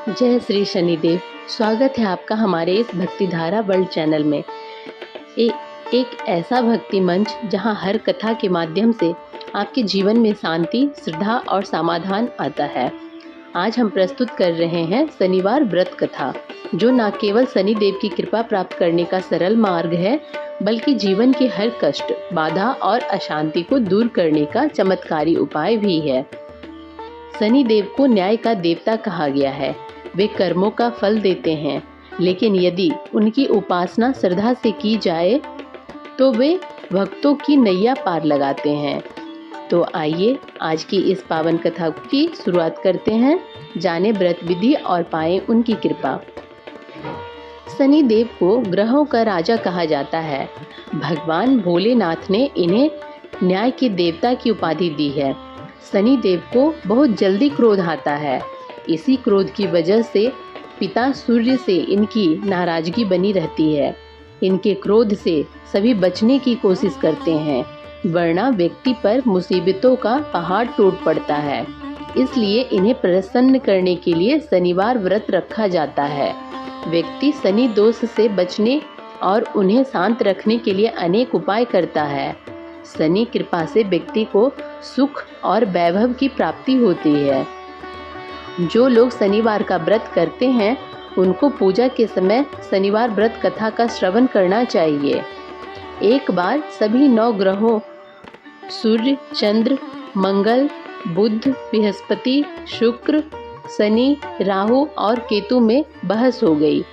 जय श्री शनिदेव। स्वागत है आपका हमारे इस भक्ति धारा वर्ल्ड चैनल में। एक ऐसा भक्ति मंच जहां हर कथा के माध्यम से आपके जीवन में शांति, श्रद्धा और समाधान आता है। आज हम प्रस्तुत कर रहे हैं शनिवार व्रत कथा, जो न केवल शनिदेव की कृपा प्राप्त करने का सरल मार्ग है, बल्कि जीवन के हर कष्ट, बाधा और अशांति को दूर करने का चमत्कारी उपाय भी है। शनिदेव को न्याय का देवता कहा गया है। वे कर्मों का फल देते हैं, लेकिन यदि उनकी उपासना श्रद्धा से की जाए तो वे भक्तों की नैया पार लगाते हैं। तो आइए आज की इस पावन कथा की शुरुआत करते हैं। जाने व्रत विधि और पाएं उनकी कृपा। शनिदेव को ग्रहों का राजा कहा जाता है। भगवान भोलेनाथ ने इन्हें न्याय के देवता की उपाधि दी है। शनिदेव को बहुत जल्दी क्रोध आता है। इसी क्रोध की वजह से पिता सूर्य से इनकी नाराजगी बनी रहती है। इनके क्रोध से सभी बचने की कोशिश करते हैं, वरना व्यक्ति पर मुसीबतों का पहाड़ टूट पड़ता है। इसलिए इन्हें प्रसन्न करने के लिए शनिवार व्रत रखा जाता है। व्यक्ति शनि दोष से बचने और उन्हें शांत रखने के लिए अनेक उपाय करता है। शनि कृपा से व्यक्ति को सुख और वैभव की प्राप्ति होती है। जो लोग शनिवार का व्रत करते हैं, उनको पूजा के समय शनिवार व्रत कथा का श्रवण करना चाहिए। एक बार सभी 9 ग्रहों सूर्य, चंद्र, मंगल, बुध, बृहस्पति, शुक्र, शनि, राहु और केतु में बहस हो गई।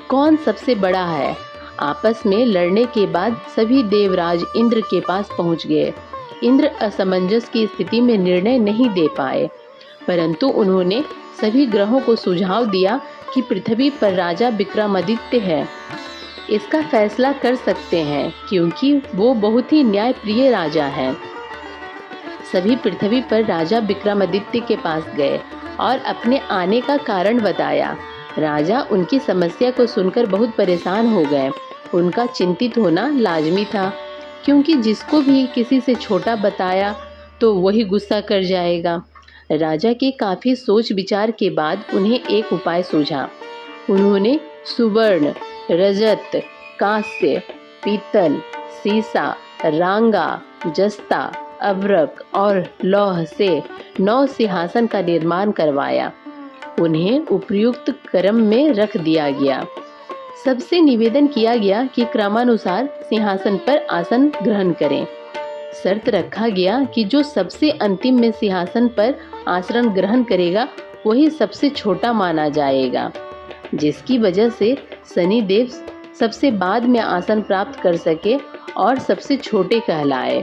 कौन सबसे बड़ा है? आपस में लड़ने के बाद सभी देवराज इंद्र के पास पहुंच गए। इंद्र असमंजस की स्थिति में निर्णय नहीं दे पाए, परंतु उन्होंने सभी ग्रहों को सुझाव दिया कि पृथ्वी पर राजा विक्रमादित्य है। इसका फैसला कर सकते हैं, क्योंकि वो बहुत ही न्यायप्रिय राजा हैं। सभी पृथ्वी पर राजा विक्रमादित्य के पास गए और अपने आने का कारण बताया। राजा उनकी समस्या को सुनकर बहुत परेशान हो गए। उनका चिंतित होना लाजमी था, क्योंकि जिसको भी किसी से छोटा बताया तो वही गुस्सा कर जाएगा। राजा के काफ़ी सोच विचार के बाद उन्हें एक उपाय सूझा। उन्होंने सुवर्ण, रजत, कांस्य, पीतल, सीसा, रांगा, जस्ता, अभ्रक और लौह से 9 सिंहासन का निर्माण करवाया। उन्हें उपयुक्त क्रम में रख दिया गया। सबसे निवेदन किया गया कि क्रमानुसार सिंहासन पर आसन ग्रहण करें। शर्त रखा गया कि जो सबसे अंतिम में सिंहासन पर आसन ग्रहण करेगा, वही सबसे छोटा माना जाएगा, जिसकी वजह से शनिदेव सबसे बाद में आसन प्राप्त कर सके और सबसे छोटे कहलाए।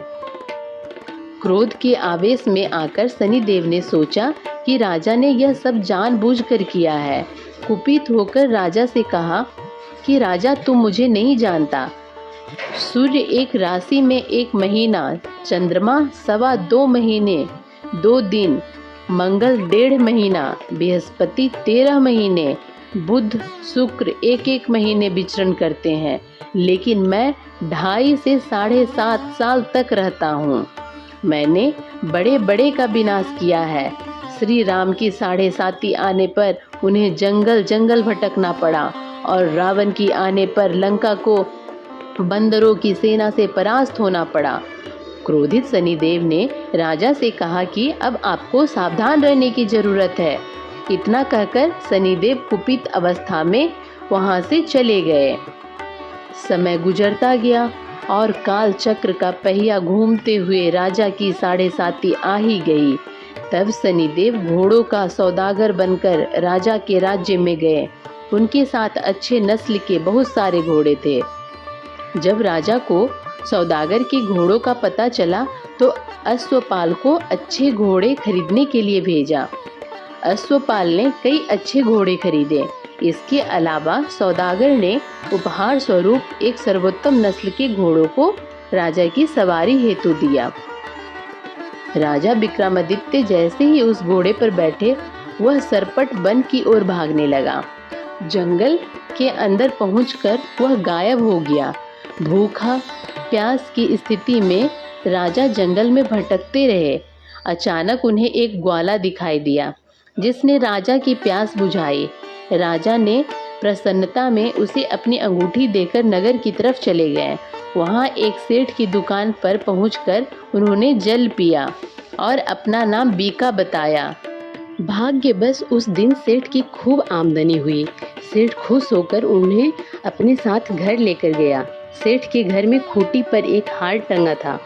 क्रोध के आवेश में आकर शनिदेव ने सोचा कि राजा ने यह सब जानबूझकर किया है। कुपित होकर राजा से कहा कि राजा, तुम मुझे नहीं जानता। सूर्य एक राशि में 1 महीना, चंद्रमा 2.25 महीने 2 दिन, मंगल 1.5 महीना, बृहस्पति 13 महीने, बुध, शुक्र 1-1 महीने विचरण करते हैं, लेकिन मैं 2.5 से 7.5 साल तक रहता हूँ। मैंने बड़े बड़े का विनाश किया है। श्री राम की 7.5 आने पर उन्हें जंगल जंगल भटकना पड़ा, और रावण की आने पर लंका को बंदरों की सेना से परास्त होना पड़ा। क्रोधित शनिदेव ने राजा से कहा कि अब आपको सावधान रहने की जरूरत है। इतना कहकर शनिदेव कुपित अवस्था में वहां से चले गए। समय गुजरता गया और काल चक्र का पहिया घूमते हुए राजा की 7.5 आ ही गई। तब शनिदेव घोड़ों का सौदागर बनकर राजा के राज्य में गए। उनके साथ अच्छे नस्ल के बहुत सारे घोड़े थे। जब राजा को सौदागर के घोड़ों का पता चला, तो अश्वपाल को अच्छे घोड़े खरीदने के लिए भेजा। अश्वपाल ने कई अच्छे घोड़े खरीदे। इसके अलावा सौदागर ने उपहार स्वरूप एक सर्वोत्तम नस्ल के घोड़ों को राजा की सवारी हेतु दिया। राजा विक्रमादित्य जैसे ही उस घोड़े पर बैठे, वह सरपट वन की ओर भागने लगा। जंगल के अंदर पहुंचकर वह गायब हो गया। भूखा प्यास की स्थिति में राजा जंगल में भटकते रहे। अचानक उन्हें एक ग्वाला दिखाई दिया, जिसने राजा की प्यास बुझाई। राजा ने प्रसन्नता में उसे अपनी अंगूठी देकर नगर की तरफ चले गए। वहाँ एक सेठ की दुकान पर पहुंचकर उन्होंने जल पिया और अपना नाम बीका बताया। भाग्यवश उस दिन सेठ की खूब आमदनी हुई। सेठ खुश होकर उन्हें अपने साथ घर लेकर गया। सेठ के घर में खूंटी पर एक हार टंगा था,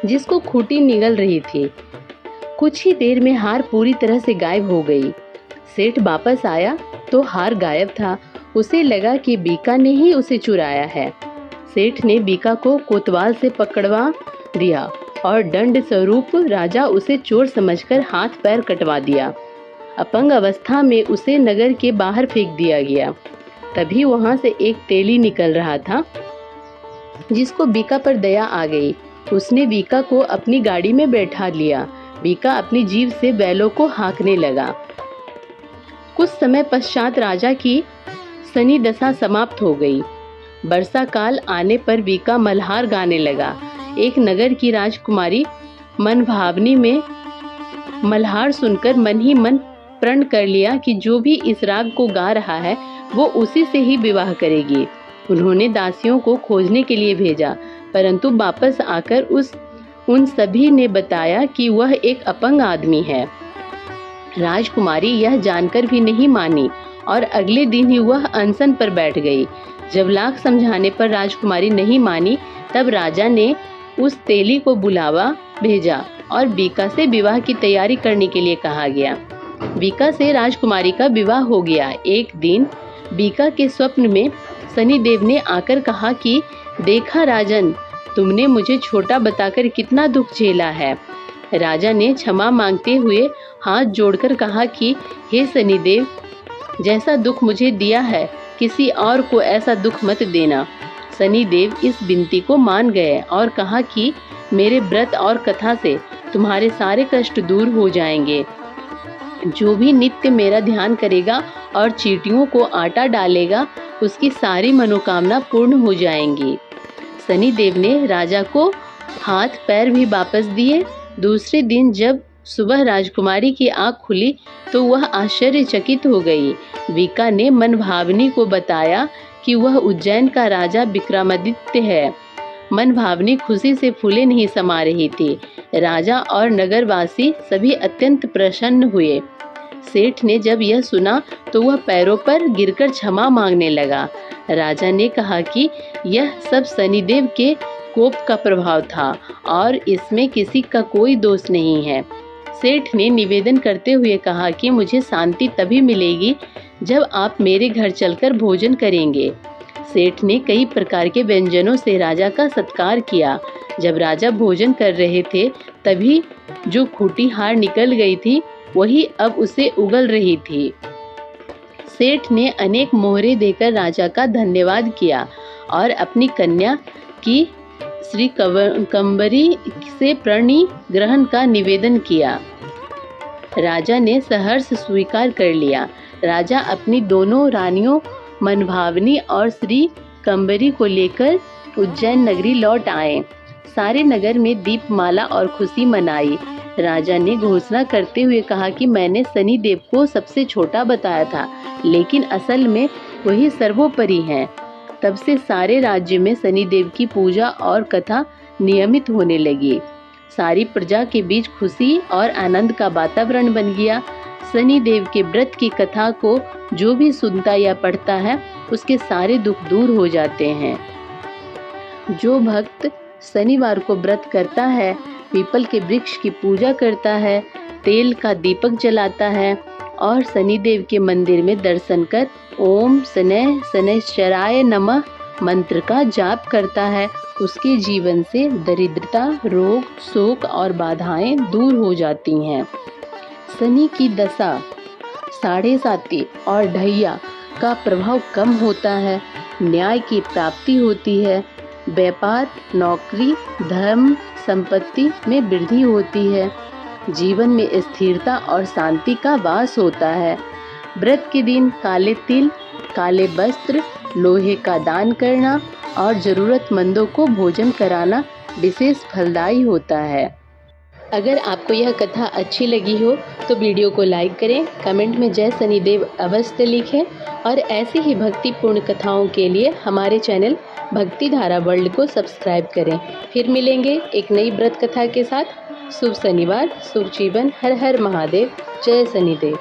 जिसको खूंटी निगल रही थी। कुछ ही देर में हार पूरी तरह से गायब हो गई। सेठ वापस आया तो हार गायब था। उसे लगा कि बीका ने ही उसे चुराया है। सेठ ने बीका को कोतवाल से पकड़वा दिया और दंड स्वरूप राजा उसे चोर समझकर हाथ पैर कटवा दिया। अपंग अवस्था में उसे नगर के बाहर फेंक दिया गया। तभी वहां से एक तेली निकल रहा था, जिसको बीका पर दया आ गई। उसने बीका को अपनी गाड़ी में बैठा लिया। बीका अपनी जीभ से बैलों को हाँकने लगा। कुछ समय पश्चात राजा की शनि दशा समाप्त हो गई। वर्षा काल आने पर बीका मल्हार गाने लगा। एक नगर की राजकुमारी मनभावनी में मल्हार सुनकर मन ही मन प्रण कर लिया कि जो भी इस राग को गा रहा है वो उसी से ही विवाह करेगी। उन्होंने दासियों को खोजने के लिए भेजा, परंतु वापस आकर उन सभी ने बताया कि वह एक अपंग आदमी है। राजकुमारी यह जानकर भी नहीं मानी और अगले दिन ही वह अनशन पर बैठ गई। जब लाख समझाने पर राजकुमारी नहीं मानी, तब राजा ने उस तेली को बुलावा भेजा और बीका से विवाह की तैयारी करने के लिए कहा गया। बीका से राजकुमारी का विवाह हो गया। एक दिन बीका के स्वप्न में शनिदेव ने आकर कहा कि देखा राजन, तुमने मुझे छोटा बताकर कितना दुख झेला है। राजा ने क्षमा मांगते हुए हाथ जोड़कर कहा कि हे शनिदेव, जैसा दुख मुझे दिया है किसी और को ऐसा दुख मत देना। शनिदेव इस विनती को मान गए और कहा कि मेरे व्रत और कथा से तुम्हारे सारे कष्ट दूर हो जाएंगे। जो भी नित्य मेरा ध्यान करेगा और चींटियों को आटा डालेगा, उसकी सारी मनोकामना पूर्ण हो जाएंगी। शनिदेव ने राजा को हाथ पैर भी वापस दिए। दूसरे दिन जब सुबह राजकुमारी की आंख खुली तो वह आश्चर्यचकित हो गई। बीका ने मनभावनी को बताया कि वह उज्जैन का राजा विक्रमादित्य है। मनभावनी खुशी से फूले नहीं समा रही थी। राजा और नगरवासी सभी अत्यंत प्रसन्न हुए। सेठ ने जब यह सुना तो वह पैरों पर गिरकर क्षमा मांगने लगा। राजा ने कहा कि यह सब शनिदेव के कोप का प्रभाव था और इसमें किसी का कोई दोष नहीं है। सेठ ने निवेदन करते हुए कहा कि मुझे शांति तभी मिलेगी जब आप मेरे घर चलकर भोजन करेंगे। सेठ ने कई प्रकार के व्यंजनों से राजा का सत्कार किया। जब राजा भोजन कर रहे थे तभी जो खूंटी हार निकल गई थी वही अब उसे उगल रही थी। सेठ ने अनेक मोहरे देकर राजा का धन्यवाद किया और अपनी कन्या की श्री कंबरी से प्रणि ग्रहण का निवेदन किया। राजा ने सहर्ष स्वीकार कर लिया। राजा अपनी दोनों रानियों मनभावनी और श्री कंबरी को लेकर उज्जैन नगरी लौट आए। सारे नगर में दीपमाला और खुशी मनाई। राजा ने घोषणा करते हुए कहा कि मैंने शनिदेव को सबसे छोटा बताया था, लेकिन असल में वही सर्वोपरि हैं। तब से सारे राज्य में शनिदेव की पूजा और कथा नियमित होने लगी। सारी प्रजा के बीच खुशी और आनंद का वातावरण बन गया। शनिदेव के व्रत की कथा को जो भी सुनता या पढ़ता है उसके सारे दुख दूर हो जाते हैं। जो भक्त शनिवार को व्रत करता है, पीपल के वृक्ष की पूजा करता है, तेल का दीपक जलाता है और शनिदेव के मंदिर में दर्शन कर ओम शनैः शनैश्चराय नमः मंत्र का जाप करता है, उसके जीवन से दरिद्रता, रोग, शोक और बाधाएं दूर हो जाती हैं। शनि की दशा, साढ़े साती और ढैया का प्रभाव कम होता है। न्याय की प्राप्ति होती है। व्यापार, नौकरी, धर्म, संपत्ति में वृद्धि होती है। जीवन में स्थिरता और शांति का वास होता है। व्रत के दिन काले तिल, काले वस्त्र, लोहे का दान करना और जरूरतमंदों को भोजन कराना विशेष फलदायी होता है। अगर आपको यह कथा अच्छी लगी हो तो वीडियो को लाइक करें, कमेंट में जय शनिदेव अवश्य लिखें और ऐसी ही भक्तिपूर्ण कथाओं के लिए हमारे चैनल भक्ति धारा वर्ल्ड को सब्सक्राइब करें। फिर मिलेंगे एक नई व्रत कथा के साथ। शुभ शनिवार, शुभ जीवन। हर हर महादेव। जय शनिदेव।